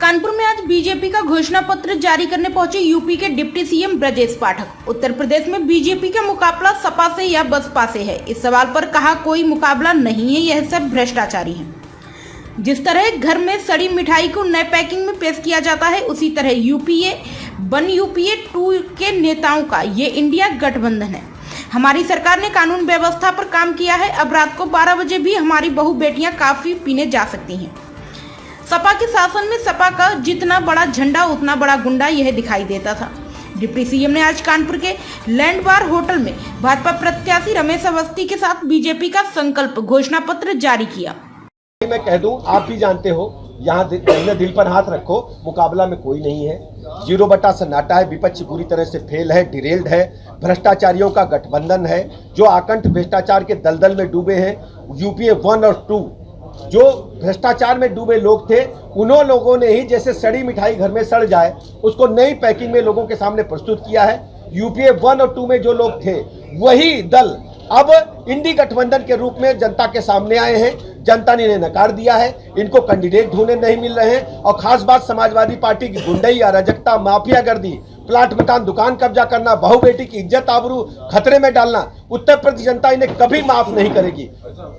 कानपुर में आज बीजेपी का घोषणा पत्र जारी करने पहुंचे यूपी के डिप्टी सीएम ब्रजेश पाठक। उत्तर प्रदेश में बीजेपी का मुकाबला सपा से या बसपा से है। इस सवाल पर कहा कोई मुकाबला नहीं है, यह सब भ्रष्टाचारी है। जिस तरह घर में सड़ी मिठाई को नए पैकिंग में पेश किया जाता है, उसी तरह यूपीए 1 यूपीए 2 के नेताओं का ये इंडिया गठबंधन है। हमारी सरकार ने कानून व्यवस्था पर काम किया है। अब रात को 12 बजे भी हमारी बहू बेटियां काफी पीने जा सकती हैं। सपा के शासन में सपा का जितना बड़ा झंडा उतना बड़ा गुंडा यह दिखाई देता था। डिप्टी सीएम ने आज कानपुर के लैंडबार होटल में भाजपा प्रत्याशी रमेश अवस्थी के साथ बीजेपी का संकल्प घोषणा पत्र जारी किया। मैं कह दूं, आप भी जानते हो, यहाँ दिल पर हाथ रखो, मुकाबला में कोई नहीं है। 0 सन्नाटा है, विपक्ष पूरी तरह से फेल है, डिरेल्ड है, भ्रष्टाचारियों का गठबंधन है जो आकंठ भ्रष्टाचार के दलदल में डूबे हैं। यूपीए 1 और 2 जो भ्रष्टाचार में डूबे लोग थे, उन्होंने लोगों ने ही जैसे सड़ी मिठाई घर में सड़ जाए उसको नई पैकिंग में लोगों के सामने प्रस्तुत किया है। यूपीए 1 और 2 में जो लोग थे वही दल अब इंडी गठबंधन के रूप में जनता के सामने आए हैं। जनता ने इन्हें नकार दिया है, इनको कैंडिडेट ढूंढने नहीं मिल रहे हैं। और खास बात, समाजवादी पार्टी की गुंडई, अराजकता, माफियागर्दी, प्लाट मकान, दुकान कब्जा करना, बहू बेटी की इज्जत आबरू खतरे में डालना, उत्तर प्रदेश जनता इन्हें कभी माफ नहीं करेगी।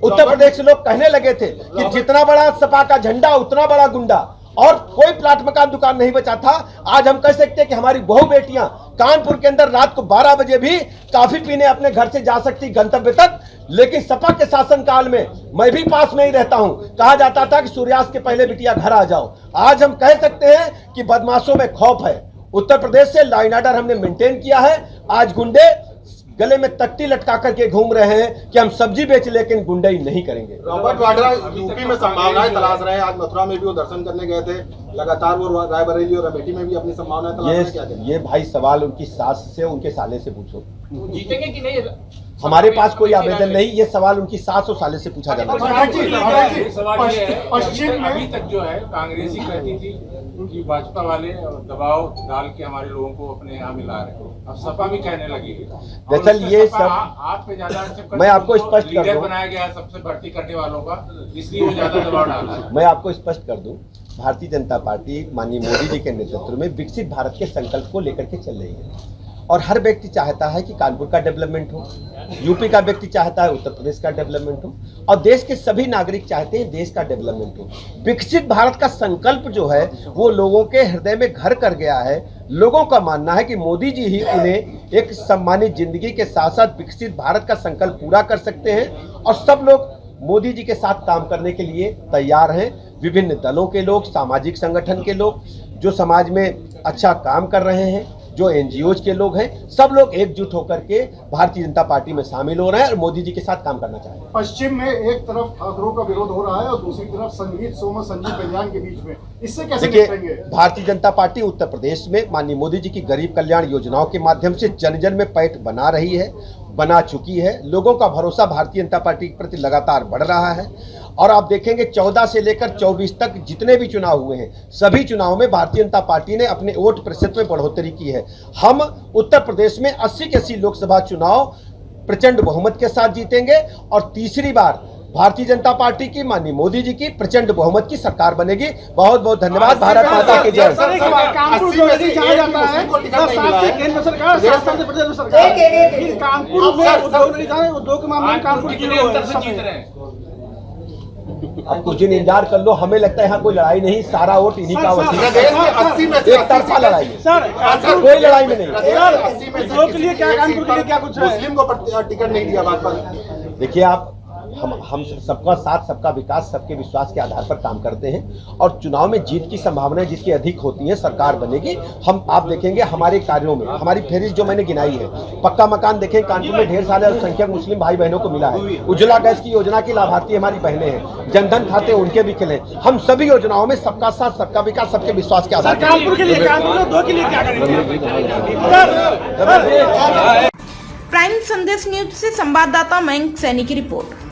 उत्तर प्रदेश के लोग कहने लगे थे कि जितना बड़ा सपा का झंडा उतना बड़ा गुंडा, और कोई प्लाट मकान दुकान नहीं बचा था। आज हम कह सकते हैं कि हमारी बहू बेटियां कानपुर के अंदर रात को 12 बजे भी काफी पीने अपने घर से जा सकती गंतव्य तक। लेकिन सपा के शासन काल में मैं भी पास में ही रहता हूं, कहा जाता था कि सूर्यास्त के पहले बिटिया घर आ जाओ। आज हम कह सकते हैं कि बदमाशों में खौफ है। उत्तर प्रदेश से लॉ एंड ऑर्डर हमने मेंटेन किया है। आज गुंडे गले में तख्ती लटका करके घूम रहे हैं कि हम सब्जी बेच, लेकिन गुंडई नहीं करेंगे। रॉबर्ट वाड्रा यूपी में संभावनाएं तलाश रहे हैं। आज मथुरा में भी वो दर्शन करने गए थे, लगातार वो रायबरेली और अमेठी में भी अपनी संभावनाएं तलाश रहे हैं। क्या करें? ये भाई सवाल उनकी सास से, उनके साले से पूछो। जीतेंगे कि नहीं? हमारे पास कोई आवेदन नहीं, ये सवाल उनकी सास और साले से पूछा जाना चाहिए। सवाल ये है, पश्चिम में अभी तक जो है कांग्रेस ही कहती थी कि भाजपा वाले दबाव डाल के हमारे लोगों को अपने यहाँ मिला रहे। अब सपा भी कहने लगी। दरअसल ये सब आप पे ज्यादा मैं आपको स्पष्ट कर दूं, बनाया गया है सबसे भर्ती करने वालों का, इसलिए वो ज्यादा दबाव डाला है। मैं आपको स्पष्ट कर दूं, भारतीय जनता पार्टी माननीय मोदी जी के नेतृत्व में विकसित भारत के संकल्प को लेकर के चल रही है। और हर व्यक्ति चाहता है कि कानपुर का डेवलपमेंट हो, यूपी का व्यक्ति चाहता है उत्तर प्रदेश का डेवलपमेंट हो, और देश के सभी नागरिक चाहते हैं देश का डेवलपमेंट हो। विकसित भारत का संकल्प जो है वो लोगों के हृदय में घर कर गया है। लोगों का मानना है कि मोदी जी ही उन्हें एक सम्मानित जिंदगी के साथ साथ विकसित भारत का संकल्प पूरा कर सकते हैं। और सब लोग मोदी जी के साथ काम करने के लिए तैयार हैं। विभिन्न दलों के लोग, सामाजिक संगठन के लोग, जो समाज में अच्छा काम कर रहे हैं, जो एनजीओज के लोग हैं, सब लोग एकजुट होकर के भारतीय जनता पार्टी में शामिल हो रहे हैं और मोदी जी के साथ काम करना चाह रहे हैं। पश्चिम में एक तरफ ठाकरों का विरोध हो रहा है और दूसरी तरफ संगीत सोम और संजीव कल्याण के बीच में, इससे कैसे निपटेंगे? भारतीय जनता पार्टी उत्तर प्रदेश में माननीय मोदी जी की गरीब कल्याण योजनाओं के माध्यम से जन जन में पैठ बना रही है, बना चुकी है। लोगों का भरोसा भारतीय जनता पार्टी के प्रति लगातार बढ़ रहा है। और आप देखेंगे 14 से लेकर 24 तक जितने भी चुनाव हुए हैं, सभी चुनाव में भारतीय जनता पार्टी ने अपने वोट प्रतिशत में बढ़ोतरी की है। हम उत्तर प्रदेश में 80 के 80 लोकसभा चुनाव प्रचंड बहुमत के साथ जीतेंगे और तीसरी बार भारतीय जनता पार्टी की, माननीय मोदी जी की प्रचंड बहुमत की सरकार बनेगी। बहुत बहुत धन्यवाद। भारत माता की जय। अब कुछ दिन इंतजार कर लो, हमें लगता है यहाँ कोई लड़ाई नहीं, सारा वोट इन्हीं का वसीला है। एक तरफा लड़ाई है सर, कोई लड़ाई में नहीं। मुस्लिम को टिकट नहीं दिया भाजपा। देखिए, आप हम सबका साथ, सबका विकास, सबके विश्वास के आधार पर काम करते हैं और चुनाव में जीत की संभावनाएं जिसकी अधिक होती हैं, सरकार बनेगी। हम आप देखेंगे हमारे कार्यों में, हमारी फेरिस्त जो मैंने गिनाई है, पक्का मकान देखें, कानपुर में ढेर सारे अल्पसंख्यक मुस्लिम भाई बहनों को मिला है। उज्ज्वला गैस की योजना की लाभार्थी हमारी बहनें हैं, जनधन खाते उनके भी खुले। हम सभी योजनाओं में सबका साथ, सबका विकास, सबके विश्वास के आधार प्राइम संदेश न्यूज से संवाददाता मयंक सैनी की रिपोर्ट।